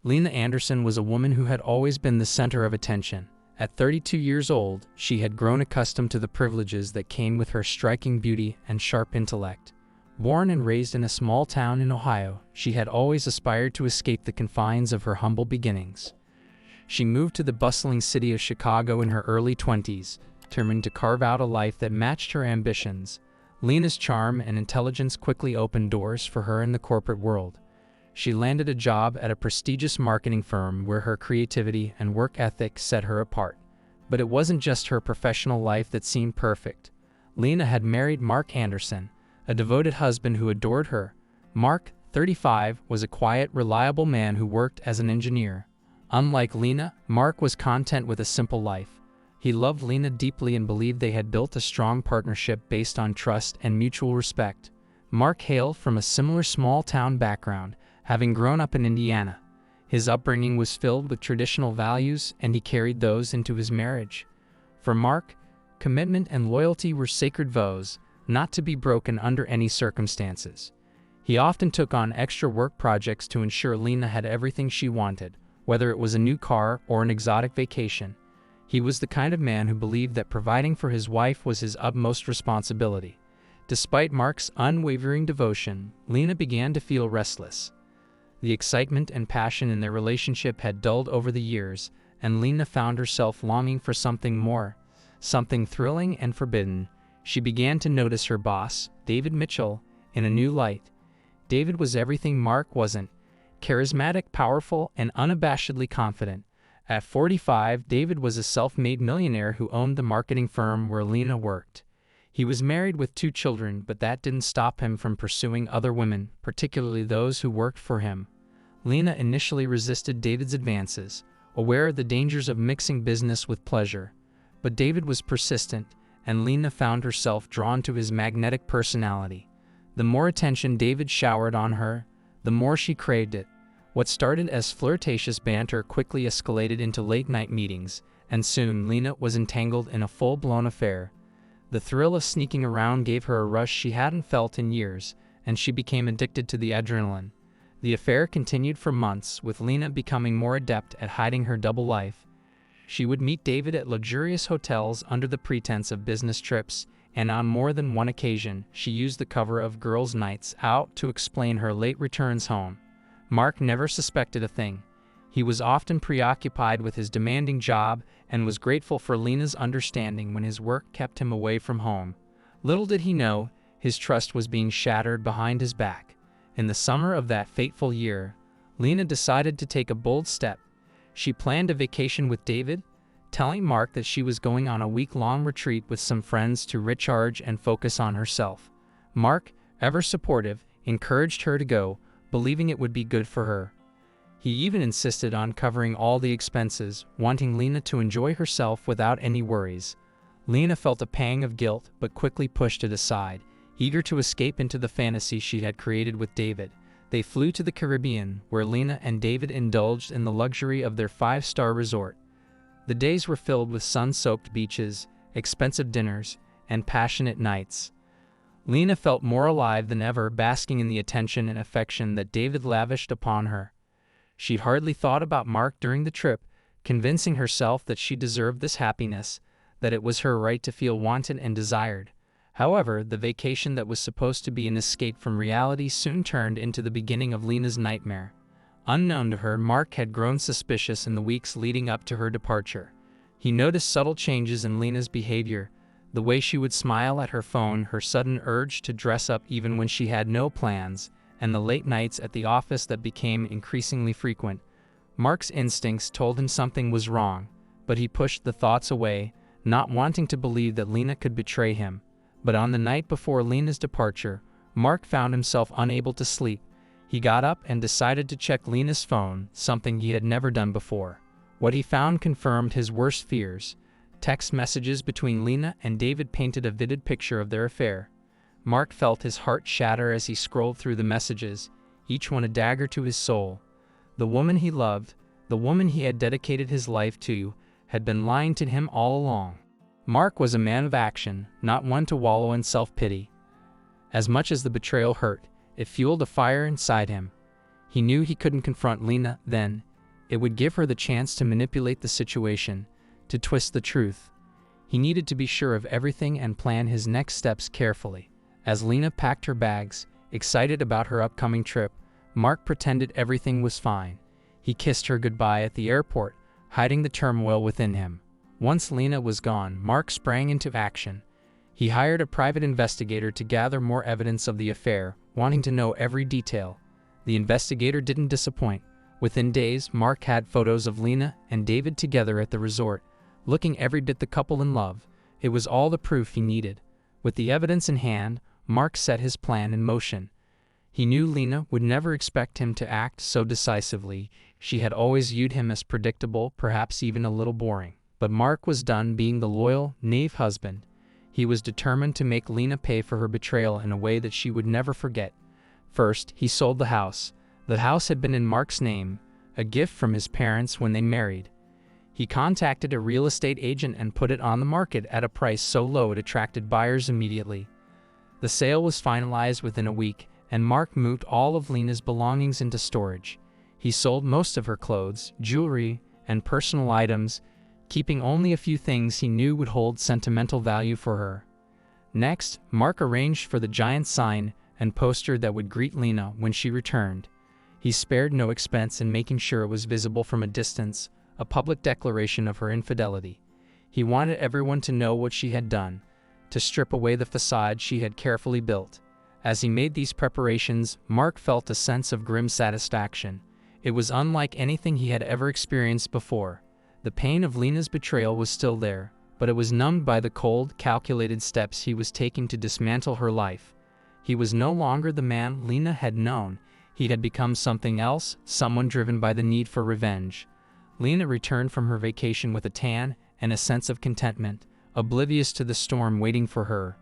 Lena Anderson was a woman who had always been the center of attention. At 32 years old, she had grown accustomed to the privileges that came with her striking beauty and sharp intellect. Born and raised in a small town in Ohio, she had always aspired to escape the confines of her humble beginnings. She moved to the bustling city of Chicago in her early 20s, determined to carve out a life that matched her ambitions. Lena's charm and intelligence quickly opened doors for her in the corporate world. She landed a job at a prestigious marketing firm where her creativity and work ethic set her apart. But it wasn't just her professional life that seemed perfect. Lena had married Mark Anderson, a devoted husband who adored her. Mark, 35, was a quiet, reliable man who worked as an engineer. Unlike Lena, Mark was content with a simple life. He loved Lena deeply and believed they had built a strong partnership based on trust and mutual respect. Mark hailed from a similar small-town background, having grown up in Indiana. His upbringing was filled with traditional values, and he carried those into his marriage. For Mark, commitment and loyalty were sacred vows, not to be broken under any circumstances. He often took on extra work projects to ensure Lena had everything she wanted, whether it was a new car or an exotic vacation. He was the kind of man who believed that providing for his wife was his utmost responsibility. Despite Mark's unwavering devotion, Lena began to feel restless. The excitement and passion in their relationship had dulled over the years, and Lena found herself longing for something more, something thrilling and forbidden. She began to notice her boss, David Mitchell, in a new light. David was everything Mark wasn't: charismatic, powerful, and unabashedly confident. At 45, David was a self-made millionaire who owned the marketing firm where Lena worked. He was married with 2 children, but that didn't stop him from pursuing other women, particularly those who worked for him. Lena initially resisted David's advances, aware of the dangers of mixing business with pleasure. But David was persistent, and Lena found herself drawn to his magnetic personality. The more attention David showered on her, the more she craved it. What started as flirtatious banter quickly escalated into late-night meetings, and soon Lena was entangled in a full-blown affair. The thrill of sneaking around gave her a rush she hadn't felt in years, and she became addicted to the adrenaline. The affair continued for months, with Lena becoming more adept at hiding her double life. She would meet David at luxurious hotels under the pretense of business trips, and on more than one occasion, she used the cover of Girls' Nights Out to explain her late returns home. Mark never suspected a thing. He was often preoccupied with his demanding job and was grateful for Lena's understanding when his work kept him away from home. Little did he know, his trust was being shattered behind his back. In the summer of that fateful year, Lena decided to take a bold step. She planned a vacation with David, telling Mark that she was going on a week-long retreat with some friends to recharge and focus on herself. Mark, ever supportive, encouraged her to go, believing it would be good for her. He even insisted on covering all the expenses, wanting Lena to enjoy herself without any worries. Lena felt a pang of guilt, but quickly pushed it aside, eager to escape into the fantasy she had created with David. They flew to the Caribbean, where Lena and David indulged in the luxury of their 5-star resort. The days were filled with sun-soaked beaches, expensive dinners, and passionate nights. Lena felt more alive than ever, basking in the attention and affection that David lavished upon her. She'd hardly thought about Mark during the trip, convincing herself that she deserved this happiness, that it was her right to feel wanted and desired. However, the vacation that was supposed to be an escape from reality soon turned into the beginning of Lena's nightmare. Unknown to her, Mark had grown suspicious in the weeks leading up to her departure. He noticed subtle changes in Lena's behavior, the way she would smile at her phone, her sudden urge to dress up even when she had no plans, and the late nights at the office that became increasingly frequent. Mark's instincts told him something was wrong, but he pushed the thoughts away, not wanting to believe that Lena could betray him. But on the night before Lena's departure, Mark found himself unable to sleep. He got up and decided to check Lena's phone, something he had never done before. What he found confirmed his worst fears. Text messages between Lena and David painted a vivid picture of their affair. Mark felt his heart shatter as he scrolled through the messages, each one a dagger to his soul. The woman he loved, the woman he had dedicated his life to, had been lying to him all along. Mark was a man of action, not one to wallow in self-pity. As much as the betrayal hurt, it fueled a fire inside him. He knew he couldn't confront Lena then. It would give her the chance to manipulate the situation, to twist the truth. He needed to be sure of everything and plan his next steps carefully. As Lena packed her bags, excited about her upcoming trip, Mark pretended everything was fine. He kissed her goodbye at the airport, hiding the turmoil within him. Once Lena was gone, Mark sprang into action. He hired a private investigator to gather more evidence of the affair, wanting to know every detail. The investigator didn't disappoint. Within days, Mark had photos of Lena and David together at the resort, looking every bit the couple in love. It was all the proof he needed. With the evidence in hand, Mark set his plan in motion. He knew Lena would never expect him to act so decisively. She had always viewed him as predictable, perhaps even a little boring. But Mark was done being the loyal, naive husband. He was determined to make Lena pay for her betrayal in a way that she would never forget. First, he sold the house. The house had been in Mark's name, a gift from his parents when they married. He contacted a real estate agent and put it on the market at a price so low it attracted buyers immediately. The sale was finalized within a week, and Mark moved all of Lena's belongings into storage. He sold most of her clothes, jewelry, and personal items, keeping only a few things he knew would hold sentimental value for her. Next, Mark arranged for the giant sign and poster that would greet Lena when she returned. He spared no expense in making sure it was visible from a distance, a public declaration of her infidelity. He wanted everyone to know what she had done, to strip away the facade she had carefully built. As he made these preparations, Mark felt a sense of grim satisfaction. It was unlike anything he had ever experienced before. The pain of Lena's betrayal was still there, but it was numbed by the cold, calculated steps he was taking to dismantle her life. He was no longer the man Lena had known. He had become something else, someone driven by the need for revenge. Lena returned from her vacation with a tan and a sense of contentment, oblivious to the storm waiting for her.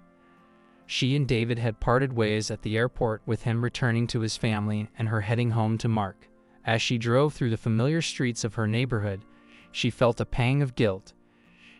She and David had parted ways at the airport, with him returning to his family and her heading home to Mark. As she drove through the familiar streets of her neighborhood, she felt a pang of guilt.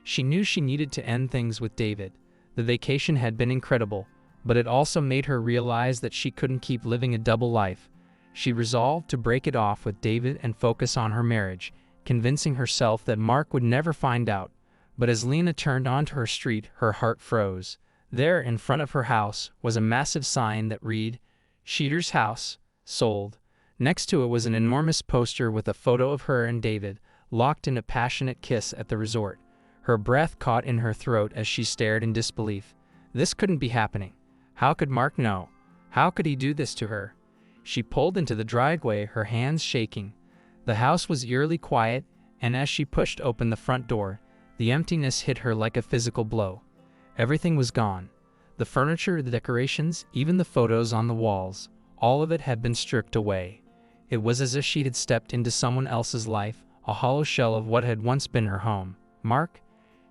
She knew she needed to end things with David. The vacation had been incredible, but it also made her realize that she couldn't keep living a double life. She resolved to break it off with David and focus on her marriage, convincing herself that Mark would never find out. But as Lena turned onto her street, her heart froze. There, in front of her house, was a massive sign that read, "Sheeter's House, Sold." Next to it was an enormous poster with a photo of her and David, locked in a passionate kiss at the resort. Her breath caught in her throat as she stared in disbelief. This couldn't be happening. How could Mark know? How could he do this to her? She pulled into the driveway, her hands shaking. The house was eerily quiet, and as she pushed open the front door, the emptiness hit her like a physical blow. Everything was gone. The furniture, the decorations, even the photos on the walls, all of it had been stripped away. It was as if she had stepped into someone else's life, a hollow shell of what had once been her home. "Mark?"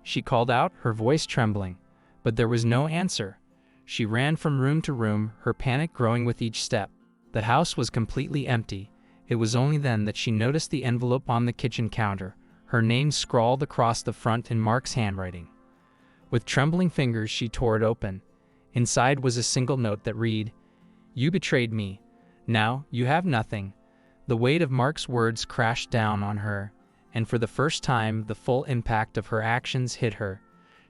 she called out, her voice trembling. But there was no answer. She ran from room to room, her panic growing with each step. The house was completely empty. It was only then that she noticed the envelope on the kitchen counter, her name scrawled across the front in Mark's handwriting. With trembling fingers, she tore it open. Inside was a single note that read, "You betrayed me. Now you have nothing." The weight of Mark's words crashed down on her, and for the first time, the full impact of her actions hit her.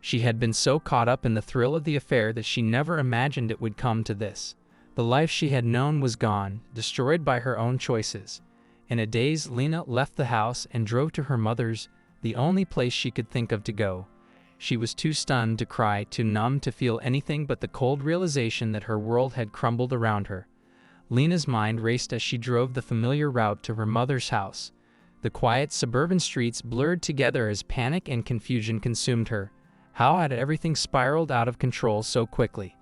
She had been so caught up in the thrill of the affair that she never imagined it would come to this. The life she had known was gone, destroyed by her own choices. In a daze, Lena left the house and drove to her mother's, the only place she could think of to go. She was too stunned to cry, too numb to feel anything but the cold realization that her world had crumbled around her. Lena's mind raced as she drove the familiar route to her mother's house. The quiet suburban streets blurred together as panic and confusion consumed her. How had everything spiraled out of control so quickly?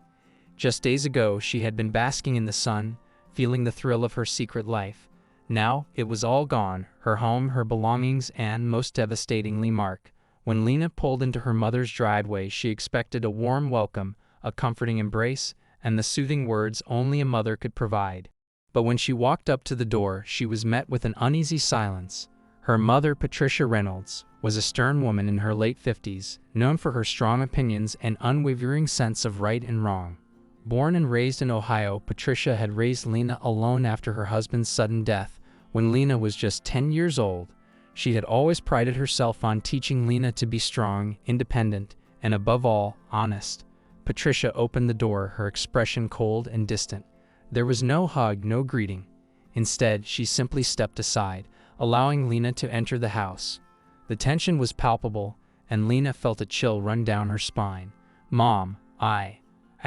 Just days ago, she had been basking in the sun, feeling the thrill of her secret life. Now, it was all gone, her home, her belongings, and, most devastatingly, Mark. When Lena pulled into her mother's driveway, she expected a warm welcome, a comforting embrace, and the soothing words only a mother could provide. But when she walked up to the door, she was met with an uneasy silence. Her mother, Patricia Reynolds, was a stern woman in her late 50s, known for her strong opinions and unwavering sense of right and wrong. Born and raised in Ohio, Patricia had raised Lena alone after her husband's sudden death, When Lena was just 10 years old, she had always prided herself on teaching Lena to be strong, independent, and above all, honest. Patricia opened the door, her expression cold and distant. There was no hug, no greeting. Instead, she simply stepped aside, allowing Lena to enter the house. The tension was palpable, and Lena felt a chill run down her spine. "Mom, I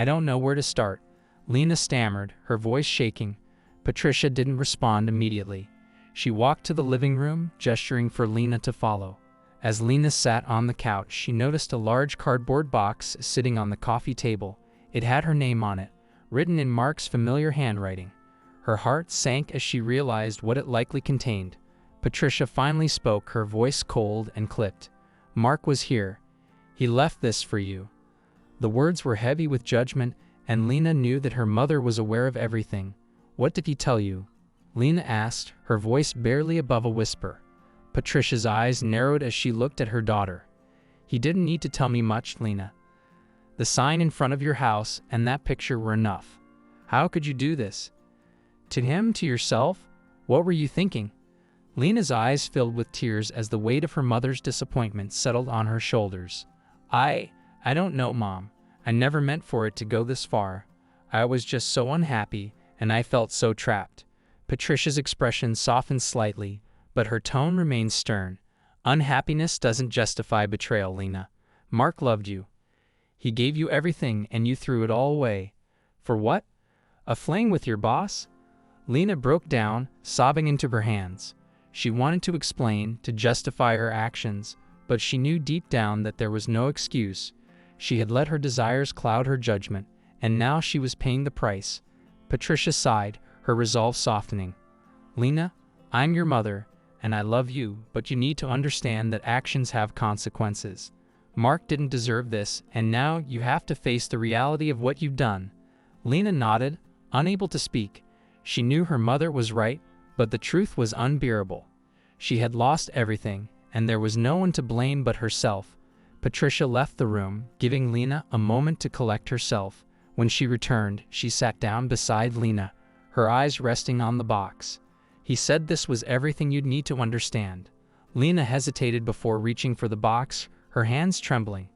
don't know where to start," Lena stammered, her voice shaking. Patricia didn't respond immediately. She walked to the living room, gesturing for Lena to follow. As Lena sat on the couch, she noticed a large cardboard box sitting on the coffee table. It had her name on it, written in Mark's familiar handwriting. Her heart sank as she realized what it likely contained. Patricia finally spoke, her voice cold and clipped. "Mark was here. He left this for you." The words were heavy with judgment, and Lena knew that her mother was aware of everything. "What did he tell you?" Lena asked, her voice barely above a whisper. Patricia's eyes narrowed as she looked at her daughter. "He didn't need to tell me much, Lena. The sign in front of your house and that picture were enough. How could you do this? To him, to yourself? What were you thinking?" Lena's eyes filled with tears as the weight of her mother's disappointment settled on her shoulders. I don't know, Mom. I never meant for it to go this far. I was just so unhappy, and I felt so trapped." Patricia's expression softened slightly, but her tone remained stern. "Unhappiness doesn't justify betrayal, Lena. Mark loved you. He gave you everything, and you threw it all away. For what? A fling with your boss?" Lena broke down, sobbing into her hands. She wanted to explain, to justify her actions, but she knew deep down that there was no excuse. She had let her desires cloud her judgment, and now she was paying the price. Patricia sighed, her resolve softening. "Lena, I'm your mother, and I love you, but you need to understand that actions have consequences. Mark didn't deserve this, and now you have to face the reality of what you've done." Lena nodded, unable to speak. She knew her mother was right, but the truth was unbearable. She had lost everything, and there was no one to blame but herself. Patricia left the room, giving Lena a moment to collect herself. When she returned, she sat down beside Lena, her eyes resting on the box. "He said this was everything you'd need to understand." Lena hesitated before reaching for the box, her hands trembling.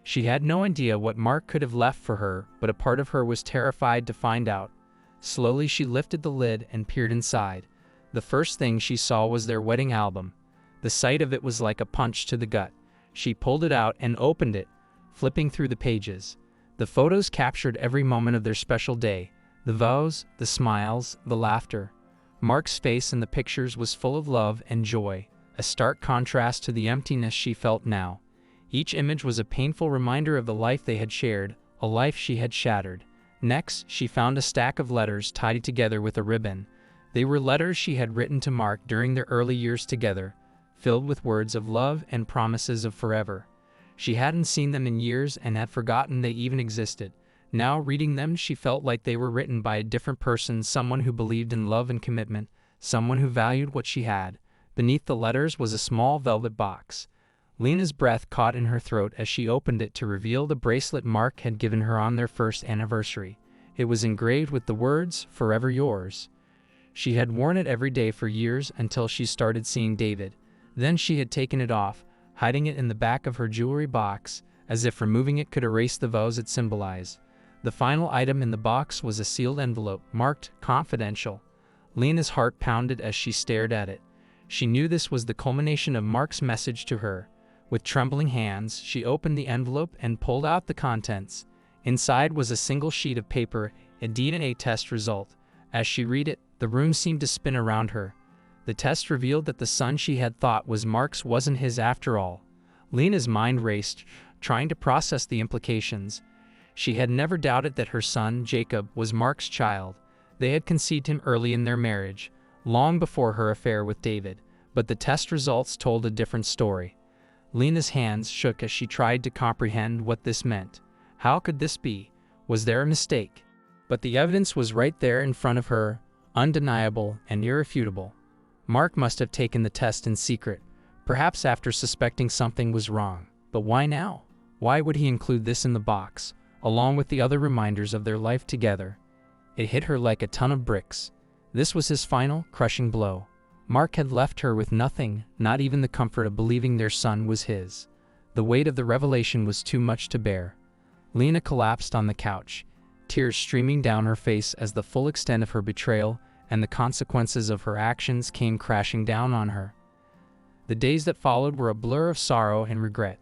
She had no idea what Mark could have left for her, but a part of her was terrified to find out. Slowly she lifted the lid and peered inside. The first thing she saw was their wedding album. The sight of it was like a punch to the gut. She pulled it out and opened it, flipping through the pages. The photos captured every moment of their special day, the vows, the smiles, the laughter. Mark's face in the pictures was full of love and joy, a stark contrast to the emptiness she felt now. Each image was a painful reminder of the life they had shared, a life she had shattered. Next, she found a stack of letters tied together with a ribbon. They were letters she had written to Mark during their early years together, filled with words of love and promises of forever. She hadn't seen them in years and had forgotten they even existed. Now, reading them, she felt like they were written by a different person, someone who believed in love and commitment, someone who valued what she had. Beneath the letters was a small velvet box. Lena's breath caught in her throat as she opened it to reveal the bracelet Mark had given her on their first anniversary. It was engraved with the words, "Forever yours." She had worn it every day for years until she started seeing David. Then she had taken it off, hiding it in the back of her jewelry box, as if removing it could erase the vows it symbolized. The final item in the box was a sealed envelope, marked "Confidential." Lena's heart pounded as she stared at it. She knew this was the culmination of Mark's message to her. With trembling hands, she opened the envelope and pulled out the contents. Inside was a single sheet of paper, a DNA test result. As she read it, the room seemed to spin around her. The test revealed that the son she had thought was Mark's wasn't his after all. Lena's mind raced, trying to process the implications. She had never doubted that her son, Jacob, was Mark's child. They had conceived him early in their marriage, long before her affair with David, but the test results told a different story. Lena's hands shook as she tried to comprehend what this meant. How could this be? Was there a mistake? But the evidence was right there in front of her, undeniable and irrefutable. Mark must have taken the test in secret, perhaps after suspecting something was wrong. But why now? Why would he include this in the box, along with the other reminders of their life together? It hit her like a ton of bricks. This was his final, crushing blow. Mark had left her with nothing, not even the comfort of believing their son was his. The weight of the revelation was too much to bear. Lena collapsed on the couch, tears streaming down her face as the full extent of her betrayal and the consequences of her actions came crashing down on her. The days that followed were a blur of sorrow and regret.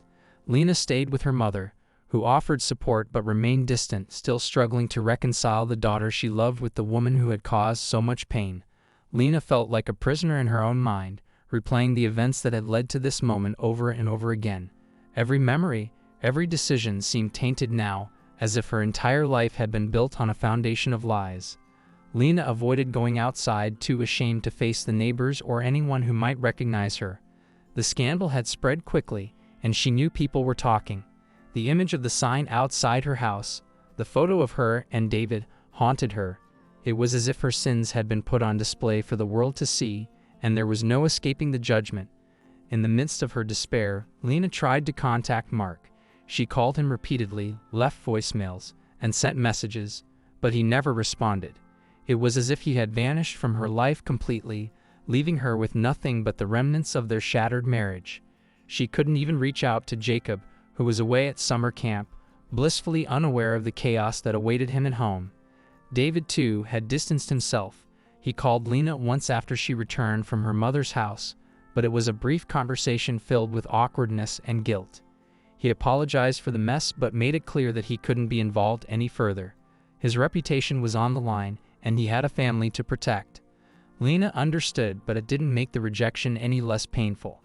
Lena stayed with her mother, who offered support but remained distant, still struggling to reconcile the daughter she loved with the woman who had caused so much pain. Lena felt like a prisoner in her own mind, replaying the events that had led to this moment over and over again. Every memory, every decision seemed tainted now, as if her entire life had been built on a foundation of lies. Lena avoided going outside, too ashamed to face the neighbors or anyone who might recognize her. The scandal had spread quickly, and she knew people were talking. The image of the sign outside her house, the photo of her and David, haunted her. It was as if her sins had been put on display for the world to see, and there was no escaping the judgment. In the midst of her despair, Lena tried to contact Mark. She called him repeatedly, left voicemails, and sent messages, but he never responded. It was as if he had vanished from her life completely, leaving her with nothing but the remnants of their shattered marriage. She couldn't even reach out to Jacob, who was away at summer camp, blissfully unaware of the chaos that awaited him at home. David, too, had distanced himself. He called Lena once after she returned from her mother's house, but it was a brief conversation filled with awkwardness and guilt. He apologized for the mess but made it clear that he couldn't be involved any further. His reputation was on the line, and he had a family to protect. Lena understood, but it didn't make the rejection any less painful.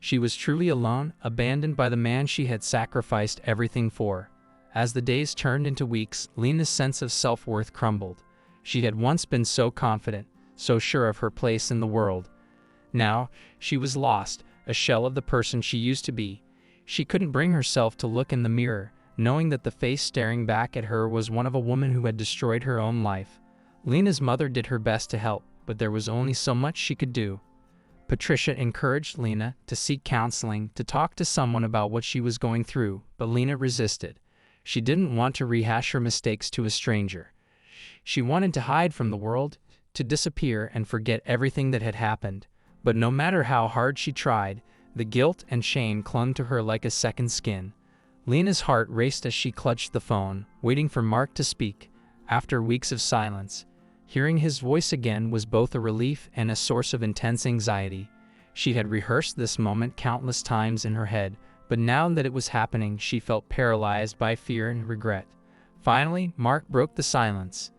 She was truly alone, abandoned by the man she had sacrificed everything for. As the days turned into weeks, Lena's sense of self-worth crumbled. She had once been so confident, so sure of her place in the world. Now, she was lost, a shell of the person she used to be. She couldn't bring herself to look in the mirror, knowing that the face staring back at her was one of a woman who had destroyed her own life. Lena's mother did her best to help, but there was only so much she could do. Patricia encouraged Lena to seek counseling, to talk to someone about what she was going through, but Lena resisted. She didn't want to rehash her mistakes to a stranger. She wanted to hide from the world, to disappear and forget everything that had happened. But no matter how hard she tried, the guilt and shame clung to her like a second skin. Lena's heart raced as she clutched the phone, waiting for Mark to speak. After weeks of silence, hearing his voice again was both a relief and a source of intense anxiety. She had rehearsed this moment countless times in her head, but now that it was happening, she felt paralyzed by fear and regret. Finally, Mark broke the silence.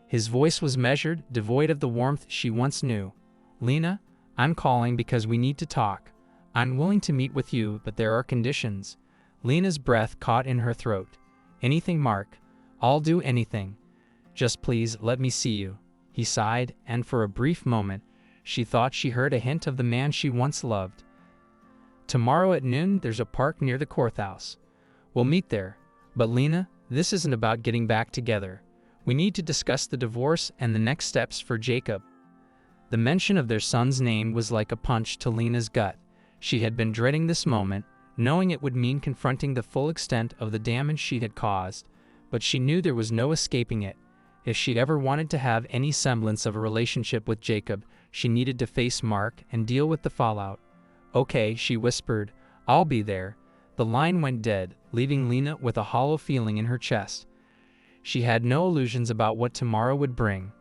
His voice was measured, devoid of the warmth she once knew. "Lena, I'm calling because we need to talk. I'm willing to meet with you, but there are conditions." Lena's breath caught in her throat. "Anything, Mark. I'll do anything. Just please let me see you." He sighed, and for a brief moment, she thought she heard a hint of the man she once loved. "Tomorrow at noon, there's a park near the courthouse. We'll meet there. But Lena, this isn't about getting back together. We need to discuss the divorce and the next steps for Jacob." The mention of their son's name was like a punch to Lena's gut. She had been dreading this moment, knowing it would mean confronting the full extent of the damage she had caused, but she knew there was no escaping it. If she'd ever wanted to have any semblance of a relationship with Jacob, she needed to face Mark and deal with the fallout. "Okay," she whispered, "I'll be there." The line went dead, leaving Lena with a hollow feeling in her chest. She had no illusions about what tomorrow would bring.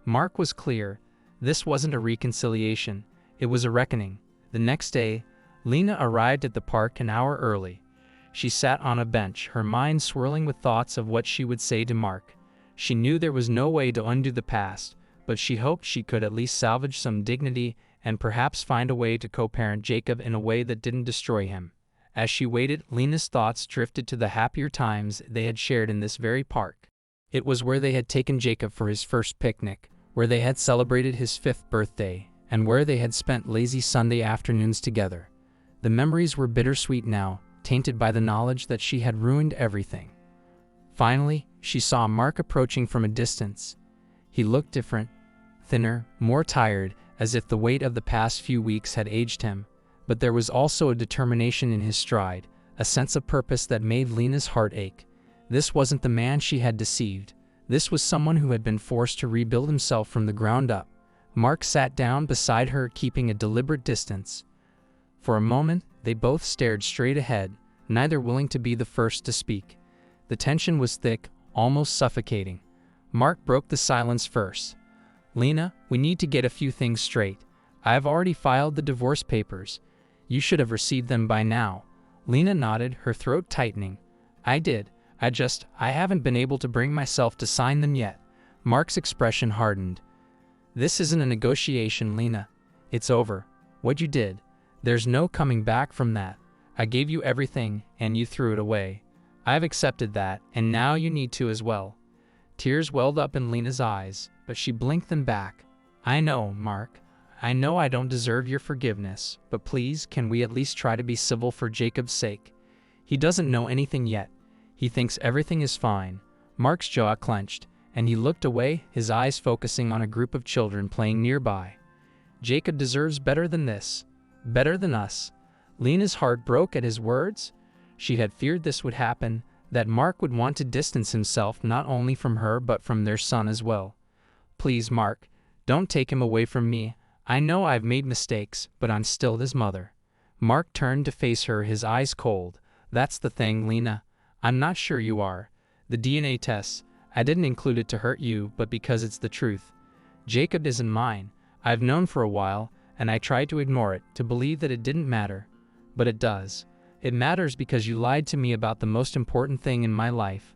Mark was clear. This wasn't a reconciliation. It was a reckoning. The next day, Lena arrived at the park an hour early. She sat on a bench, her mind swirling with thoughts of what she would say to Mark. She knew there was no way to undo the past, but she hoped she could at least salvage some dignity and perhaps find a way to co-parent Jacob in a way that didn't destroy him. As she waited, Lena's thoughts drifted to the happier times they had shared in this very park. It was where they had taken Jacob for his first picnic, where they had celebrated his 5th birthday, and where they had spent lazy Sunday afternoons together. The memories were bittersweet now, tainted by the knowledge that she had ruined everything. Finally, she saw Mark approaching from a distance. He looked different, thinner, more tired, as if the weight of the past few weeks had aged him. But there was also a determination in his stride, a sense of purpose that made Lena's heart ache. This wasn't the man she had deceived. This was someone who had been forced to rebuild himself from the ground up. Mark sat down beside her, keeping a deliberate distance. For a moment, they both stared straight ahead, neither willing to be the first to speak. The tension was thick, almost suffocating. Mark broke the silence first. "Lena, we need to get a few things straight. I have already filed the divorce papers. You should have received them by now." Lena nodded, her throat tightening. "I did. I haven't been able to bring myself to sign them yet." Mark's expression hardened. "This isn't a negotiation, Lena. It's over. What you did. There's no coming back from that. I gave you everything, and you threw it away. I've accepted that, and now you need to as well." Tears welled up in Lena's eyes, but she blinked them back. "I know, Mark. I know I don't deserve your forgiveness, but please, can we at least try to be civil for Jacob's sake? He doesn't know anything yet. He thinks everything is fine." Mark's jaw clenched, and he looked away, his eyes focusing on a group of children playing nearby. "Jacob deserves better than this. Better than us." Lena's heart broke at his words. She had feared this would happen, that Mark would want to distance himself not only from her but from their son as well. "Please, Mark, don't take him away from me. I know I've made mistakes, but I'm still his mother." Mark turned to face her, his eyes cold. "That's the thing, Lena. I'm not sure you are. The DNA tests, I didn't include it to hurt you, but because it's the truth. Jacob isn't mine. I've known for a while, and I tried to ignore it, to believe that it didn't matter. But it does. It matters because you lied to me about the most important thing in my life."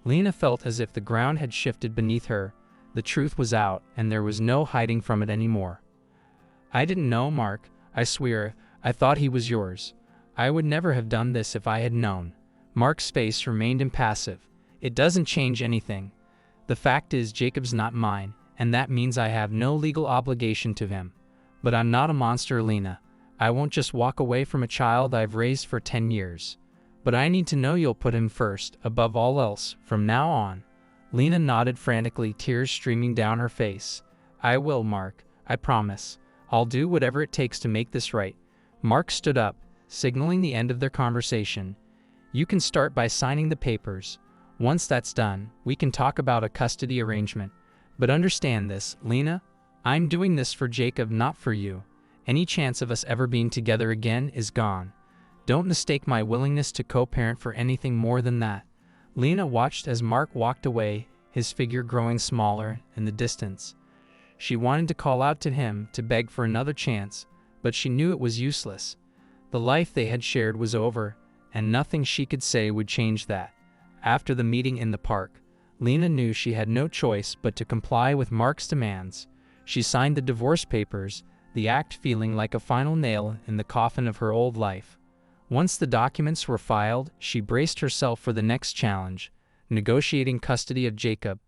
Lena felt as if the ground had shifted beneath her. The truth was out, and there was no hiding from it anymore. "I didn't know, Mark. I swear, I thought he was yours. I would never have done this if I had known." Mark's face remained impassive. "It doesn't change anything. The fact is, Jacob's not mine, and that means I have no legal obligation to him. But I'm not a monster, Lena. I won't just walk away from a child I've raised for 10 years. But I need to know you'll put him first, above all else, from now on." Lena nodded frantically, tears streaming down her face. "I will, Mark. I promise. I'll do whatever it takes to make this right." Mark stood up, signaling the end of their conversation. "You can start by signing the papers. Once that's done, we can talk about a custody arrangement. But understand this, Lena. I'm doing this for Jacob, not for you. Any chance of us ever being together again is gone. Don't mistake my willingness to co-parent for anything more than that." Lena watched as Mark walked away, his figure growing smaller in the distance. She wanted to call out to him, to beg for another chance, but she knew it was useless. The life they had shared was over, and nothing she could say would change that. After the meeting in the park, Lena knew she had no choice but to comply with Mark's demands. She signed the divorce papers, the act feeling like a final nail in the coffin of her old life. Once the documents were filed, she braced herself for the next challenge, negotiating custody of Jacob.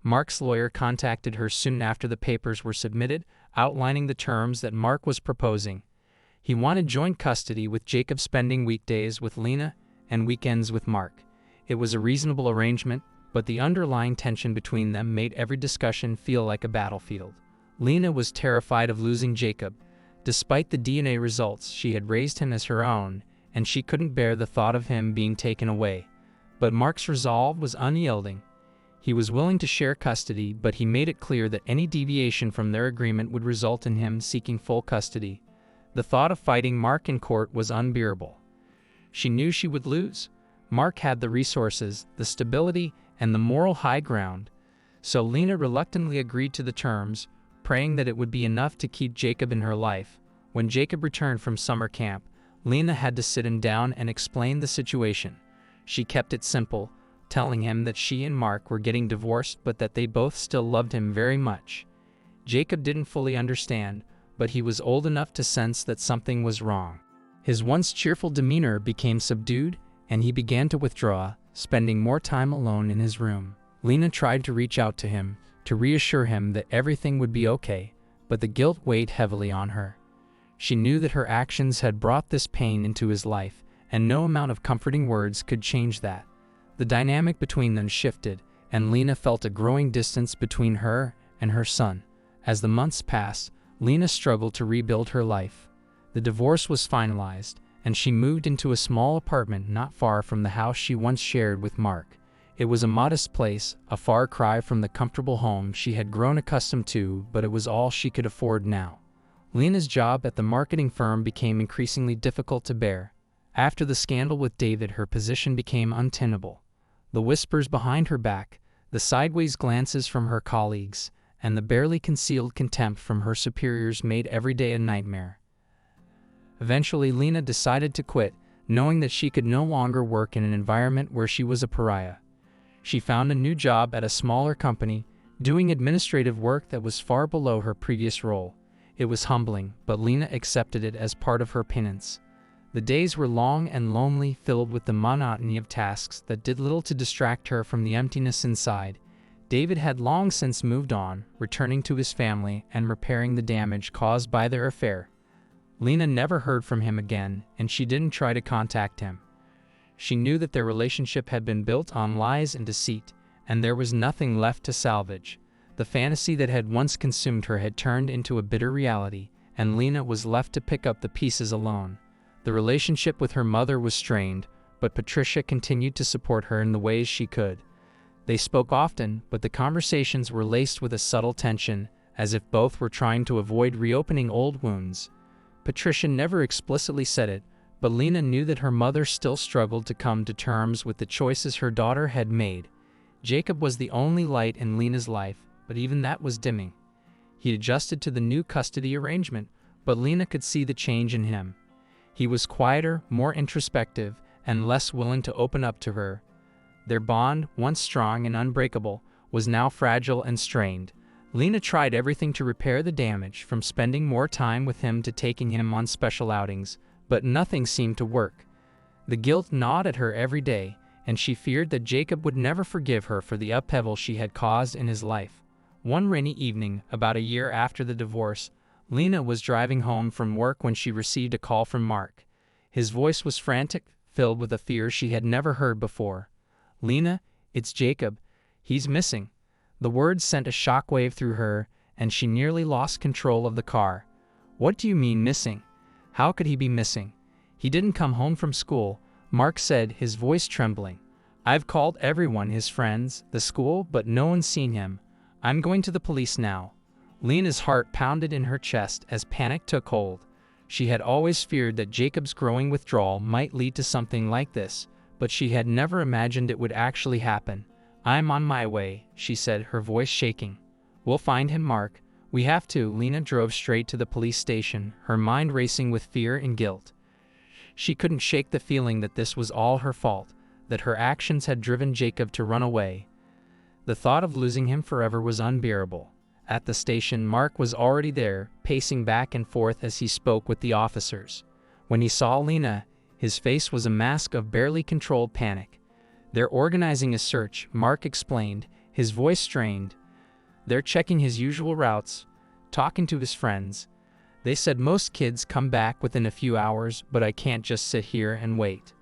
Mark's lawyer contacted her soon after the papers were submitted, outlining the terms that Mark was proposing. He wanted joint custody, with Jacob spending weekdays with Lena and weekends with Mark. It was a reasonable arrangement, but the underlying tension between them made every discussion feel like a battlefield. Lena was terrified of losing Jacob. Despite the DNA results, she had raised him as her own, and she couldn't bear the thought of him being taken away. But Mark's resolve was unyielding. He was willing to share custody, but he made it clear that any deviation from their agreement would result in him seeking full custody. The thought of fighting Mark in court was unbearable. She knew she would lose. Mark had the resources, the stability, and the moral high ground. So Lena reluctantly agreed to the terms, praying that it would be enough to keep Jacob in her life. When Jacob returned from summer camp, Lena had to sit him down and explain the situation. She kept it simple, telling him that she and Mark were getting divorced, but that they both still loved him very much. Jacob didn't fully understand, but he was old enough to sense that something was wrong. His once cheerful demeanor became subdued, and he began to withdraw, spending more time alone in his room. Lena tried to reach out to him, to reassure him that everything would be okay, but the guilt weighed heavily on her. She knew that her actions had brought this pain into his life, and no amount of comforting words could change that. The dynamic between them shifted, and Lena felt a growing distance between her and her son. As the months passed, Lena struggled to rebuild her life. The divorce was finalized, and she moved into a small apartment not far from the house she once shared with Mark. It was a modest place, a far cry from the comfortable home she had grown accustomed to, but it was all she could afford now. Lena's job at the marketing firm became increasingly difficult to bear. After the scandal with David, her position became untenable. The whispers behind her back, the sideways glances from her colleagues, and the barely concealed contempt from her superiors made every day a nightmare. Eventually, Lena decided to quit, knowing that she could no longer work in an environment where she was a pariah. She found a new job at a smaller company, doing administrative work that was far below her previous role. It was humbling, but Lena accepted it as part of her penance. The days were long and lonely, filled with the monotony of tasks that did little to distract her from the emptiness inside. David had long since moved on, returning to his family and repairing the damage caused by their affair. Lena never heard from him again, and she didn't try to contact him. She knew that their relationship had been built on lies and deceit, and there was nothing left to salvage. The fantasy that had once consumed her had turned into a bitter reality, and Lena was left to pick up the pieces alone. The relationship with her mother was strained, but Patricia continued to support her in the ways she could. They spoke often, but the conversations were laced with a subtle tension, as if both were trying to avoid reopening old wounds. Patricia never explicitly said it, but Lena knew that her mother still struggled to come to terms with the choices her daughter had made. Jacob was the only light in Lena's life, but even that was dimming. He adjusted to the new custody arrangement, but Lena could see the change in him. He was quieter, more introspective, and less willing to open up to her. Their bond, once strong and unbreakable, was now fragile and strained. Lena tried everything to repair the damage, from spending more time with him to taking him on special outings, but nothing seemed to work. The guilt gnawed at her every day, and she feared that Jacob would never forgive her for the upheaval she had caused in his life. One rainy evening, about a year after the divorce, Lena was driving home from work when she received a call from Mark. His voice was frantic, filled with a fear she had never heard before. "Lena, it's Jacob. He's missing." The words sent a shockwave through her, and she nearly lost control of the car. "What do you mean missing? How could he be missing? He didn't come home from school," Mark said, his voice trembling. "I've called everyone, his friends, the school, but no one's seen him. I'm going to the police now." Lena's heart pounded in her chest as panic took hold. She had always feared that Jacob's growing withdrawal might lead to something like this, but she had never imagined it would actually happen. "I'm on my way," she said, her voice shaking. "We'll find him, Mark. We have to." Lena drove straight to the police station, her mind racing with fear and guilt. She couldn't shake the feeling that this was all her fault, that her actions had driven Jacob to run away. The thought of losing him forever was unbearable. At the station, Mark was already there, pacing back and forth as he spoke with the officers. When he saw Lena, his face was a mask of barely controlled panic. "They're organizing a search," Mark explained, his voice strained. "They're checking his usual routes, talking to his friends. They said most kids come back within a few hours, but I can't just sit here and wait."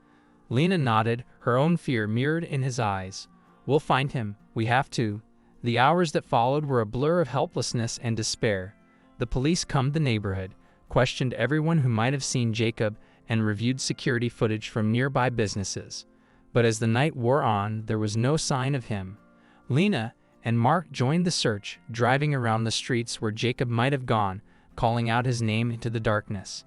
Lena nodded, her own fear mirrored in his eyes. "We'll find him. We have to." The hours that followed were a blur of helplessness and despair. The police combed the neighborhood, questioned everyone who might have seen Jacob, and reviewed security footage from nearby businesses. But as the night wore on, there was no sign of him. Lena and Mark joined the search, driving around the streets where Jacob might have gone, calling out his name into the darkness.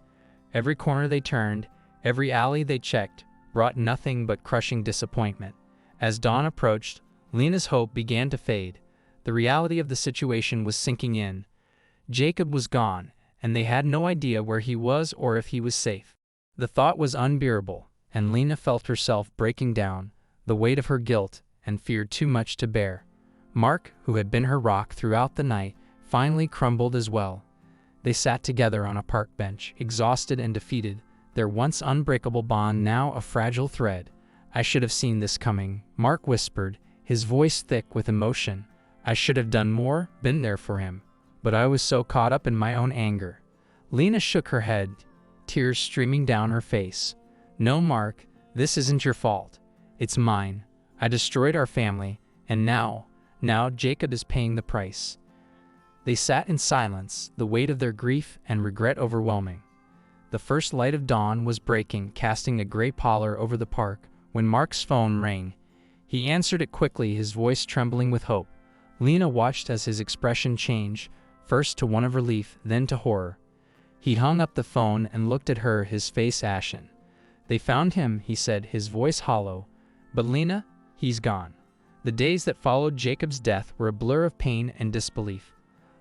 Every corner they turned, every alley they checked, brought nothing but crushing disappointment. As dawn approached, Lena's hope began to fade. The reality of the situation was sinking in. Jacob was gone, and they had no idea where he was or if he was safe. The thought was unbearable, and Lena felt herself breaking down, the weight of her guilt and fear too much to bear. Mark, who had been her rock throughout the night, finally crumbled as well. They sat together on a park bench, exhausted and defeated, their once unbreakable bond now a fragile thread. "I should have seen this coming," Mark whispered, his voice thick with emotion. "I should have done more, been there for him. But I was so caught up in my own anger." Lena shook her head, tears streaming down her face. "No, Mark, this isn't your fault. It's mine. I destroyed our family, and now Jacob is paying the price." They sat in silence, the weight of their grief and regret overwhelming. The first light of dawn was breaking, casting a gray pallor over the park, when Mark's phone rang. He answered it quickly, his voice trembling with hope. Lena watched as his expression changed, first to one of relief, then to horror. He hung up the phone and looked at her, his face ashen. "They found him," he said, his voice hollow. "But Lena, he's gone." The days that followed Jacob's death were a blur of pain and disbelief.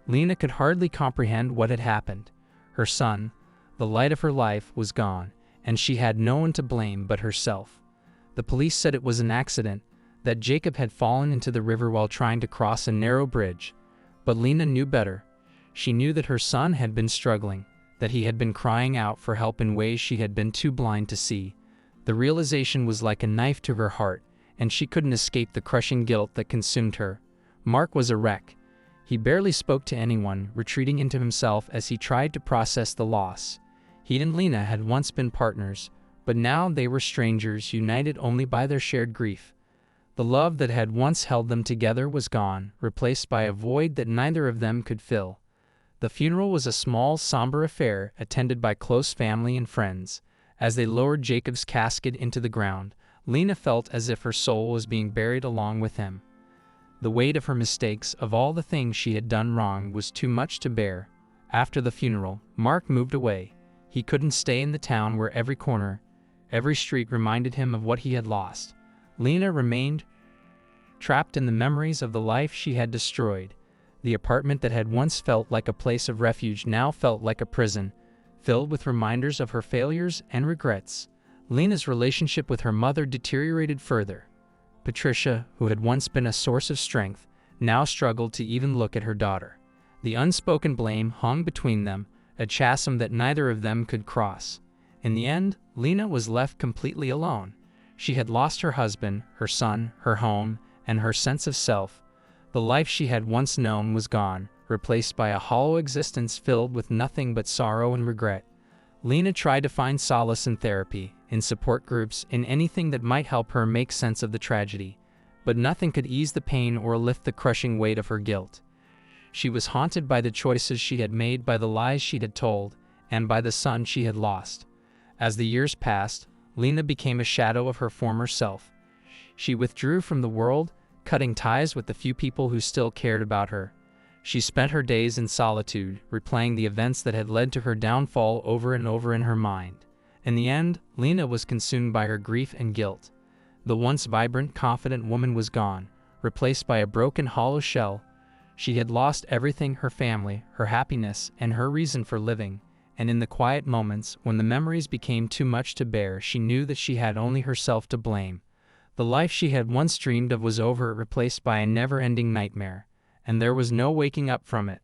Lena could hardly comprehend what had happened. Her son, the light of her life, was gone, and she had no one to blame but herself. The police said it was an accident, that Jacob had fallen into the river while trying to cross a narrow bridge. But Lena knew better. She knew that her son had been struggling, that he had been crying out for help in ways she had been too blind to see. The realization was like a knife to her heart, and she couldn't escape the crushing guilt that consumed her. Mark was a wreck. He barely spoke to anyone, retreating into himself as he tried to process the loss. He and Lena had once been partners, but now they were strangers, united only by their shared grief. The love that had once held them together was gone, replaced by a void that neither of them could fill. The funeral was a small, somber affair, attended by close family and friends. As they lowered Jacob's casket into the ground, Lena felt as if her soul was being buried along with him. The weight of her mistakes, of all the things she had done wrong, was too much to bear. After the funeral, Mark moved away. He couldn't stay in the town where every corner, every street reminded him of what he had lost. Lena remained trapped in the memories of the life she had destroyed. The apartment that had once felt like a place of refuge now felt like a prison, filled with reminders of her failures and regrets. Lena's relationship with her mother deteriorated further. Patricia, who had once been a source of strength, now struggled to even look at her daughter. The unspoken blame hung between them, a chasm that neither of them could cross. In the end, Lena was left completely alone. She had lost her husband, her son, her home, and her sense of self. The life she had once known was gone, replaced by a hollow existence filled with nothing but sorrow and regret. Lena tried to find solace in therapy, in support groups, in anything that might help her make sense of the tragedy. But nothing could ease the pain or lift the crushing weight of her guilt. She was haunted by the choices she had made, by the lies she had told, and by the son she had lost. As the years passed, Lena became a shadow of her former self. She withdrew from the world, cutting ties with the few people who still cared about her. She spent her days in solitude, replaying the events that had led to her downfall over and over in her mind. In the end, Lena was consumed by her grief and guilt. The once vibrant, confident woman was gone, replaced by a broken, hollow shell. She had lost everything: her family, her happiness, and her reason for living. And in the quiet moments, when the memories became too much to bear, she knew that she had only herself to blame. The life she had once dreamed of was over, replaced by a never-ending nightmare, and there was no waking up from it.